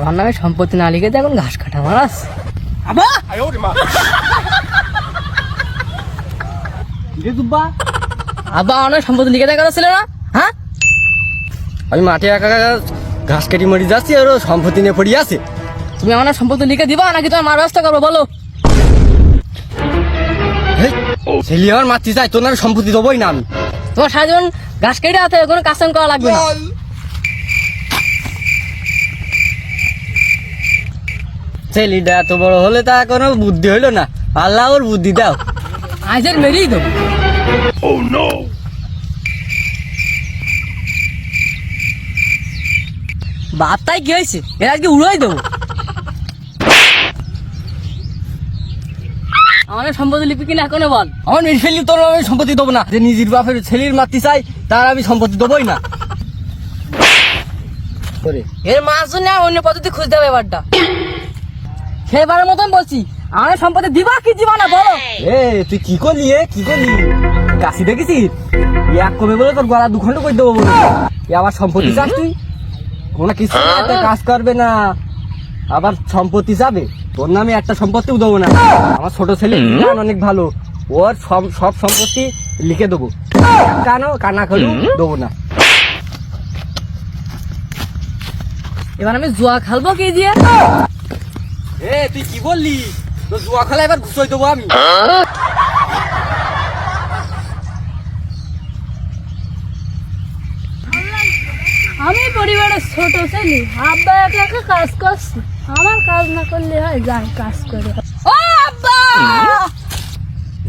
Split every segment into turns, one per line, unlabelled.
আমার নামে সম্পত্তি না লিখে এখন ঘাস কাটা মারাস আবা আবা অনেক সম্পত্তি লিখে দেওয়ার কথা ছিল না? হ্যাঁ,
আমি মাঠে একা একা ঘাস কেটে মরে যাচ্ছি আর ও সম্পত্তি নিয়ে পড়ে আছে।
তুমি আমার সম্পত্তি লিখে দিবা নাকি তোমার মার ব্যবস্থা করবো বলো?
ছেলে আমার মাতৃ চাই, তোর নামে সম্পত্তি দেবোই না আমি।
তোমার সারা জীবন ঘাস কেটে আছে, কোনো কাজ কাম করা লাগবে না।
ছেলেটা এত বড় হলে তা কোনো বুদ্ধি হইলো না, আল্লাহ ওর বুদ্ধি দাও।
আজের মেরেই দেবো। বাপটাই কি হয়েছে, এর আজকে উড়াই দেবো। আমার সম্পত্তি লিপি কিনা এখনো বল।
আমার মেয়ে ফেললি তোর আমি সম্পত্তি দেবো না। যে নিজের বাপের ছেলের মাতৃ চাই তার আমি সম্পত্তি দেবোই না।
এর মাছ জন্য অন্য পদ্ধতি খুঁজতে হবে এবারটা। সেবারের মতন বলছি, আমার সম্পত্তি দিবা কি দিবা না বলো?
এ তুই কি করলি? কি করলি? কাশি দেখেছিস? এক কমে বলে তোর গলা দুখণ্ড করে দেবো বলে। আবার সম্পত্তি চাস তুই? কোনো কিছু না, একটা কাজ করবে না, আবার সম্পত্তি যাবে। তোর নামে একটা সম্পত্তিও দেবো না। আমার ছোট ছেলে অনেক ভালো, ওর সব সম্পত্তি লিখে দেবো। কানা করেও দেবো না।
এবার আমি জুয়া খেলবো কি দিয়ে?
এ তুই কি বললি? তো জুয়া খেলা এবার ঘুষোই দেবো আমি।
আমি পরিবারের ছোট ছেলে, আব্বা একা একা কাজ করছি, আমার কাজ না করলে হয়, যাই কাজ করে। ও আব্বা,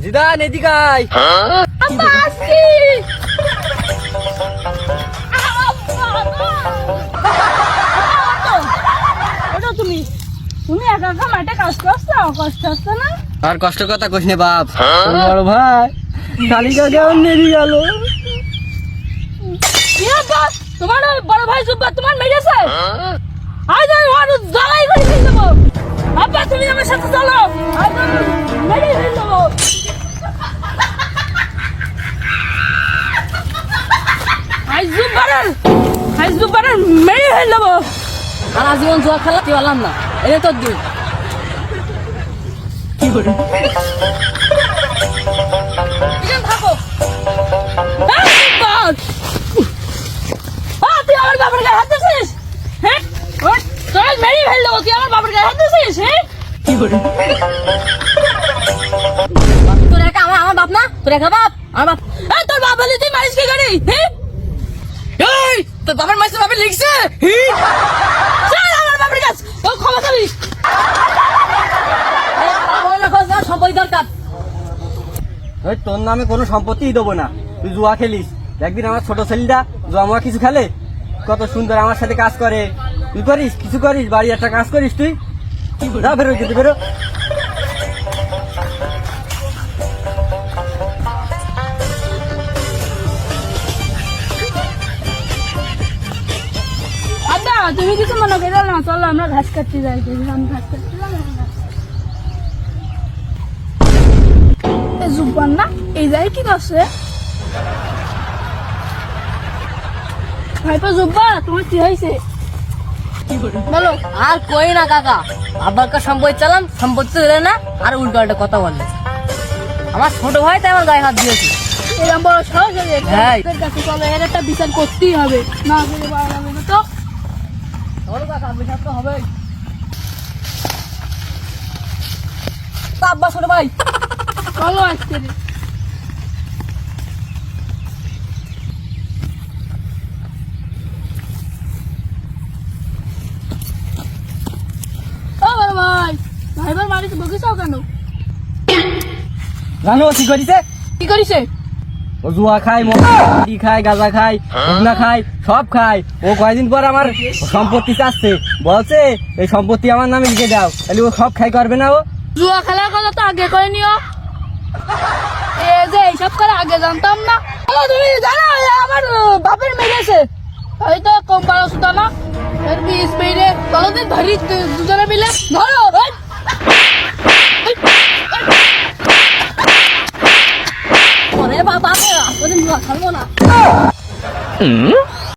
জিদান এদিকে আয়।
আব্বা আসছি। ওটা তুমি একা একা মাঠে কাজ করছো, কষ্ট হচ্ছে না?
আর কষ্ট কথা কইস নে বাপ, তোর বড় ভাই শালিকা কেমন নেড়ে গেল।
কি আব্বা, তোমার ওই বড় ভাই সুব্বা তোমার মেরেছে? আজ আমি ওর জ্বালাই করে ফেলে দেবো। আব্বা তুমি আমার সাথে চলো, আজ আমি মেরে ফেলে দেবো। আজ জুব্বারের মেরে ফেলে দেবো।
আর আজীবন জুয়া খেলাতে পারলাম না, এটা তোর দিন। কি করে
এখানে থাকো। তুই আমার বাবার গায়ে হাত দিয়েছিস? হ্যাঁ, তোর মেরে ফেলে দেবো। তুই আমার বাবার গায়ে হাত দিয়েছিস? হ্যাঁ,
কি করে তোর একা আমার বাপ না? তোর একা বাপ আমার বাপ।
তোর বাপ বলে তুই মারিস কি করি? হ্যাঁ,
এই তোর বাবার মাইসে বাপে লিখছে।
চল আমার বাবার কাছে, ও ক্ষমা করিস।
সম্পত্তি দরকার।
ওই তোর নামে কোনো সম্পত্তিই দেবো না। তুই জুয়া খেলিস। একদিন আমার ছোট ছেলেটা জুয়া কিছু খেলে, কত সুন্দর আমার সাথে কাজ করে। তুই করিস, কিছু করিস, বাড়ি একটা কাজ করিস তুই? যা বেরো, যেতে বেরো।
আব্বা তুমি কিছু মনে করো না, চলো আমরা ঘাস কাটতে যাই। আমি ঘাস কাটতে জুব্বান না এই যাই কি করছে? ভাইপো জুব্বা, তোমার কি হয়েছে বলো?
আর কই না কাকা, আব্বার কাছে সম্পত্তি চালাম, সম্পত্তি দিলে না, আর উল্টো একটা কথা বললে। আমার ছোট ভাই তাই আমার গায়ে হাত দিয়েছে।
এরকম বড় সাহস হয়ে
হ্যাঁ।
কাছে চলো, এর একটা বিচার করতেই হবে, না করে পারা যাবে না। তো
চলো কাকা, বিচার তো হবেই। তা আব্বা ছোট ভাই
চলো আজকে। ও বড় ভাই, ভাইবার বাড়িতে বকিসাও কেন?
জানো কি করিছে?
কি করিছে?
ও জুয়া খায়, মদ খায়, গাঁজা খায়, ভুগনা খায়, সব খায়। ও কয়দিন পর আমার সম্পত্তি চাচ্ছে, বলছে এই সম্পত্তি আমার নামে লিখে দাও। তাহলে ও সব খাই করবে না? ও
জুয়া খেলার কথা তো আগে করে নিও। এ যে এইসব করে আগে জানতাম না। তুমি জানো আমার বাপের মেরেছে, ওই তো কম পারো সুতা না, এর বিষ মেরে ততদিন ধরি দুজনে মিলে ধরো।
বাবা খেলবো না।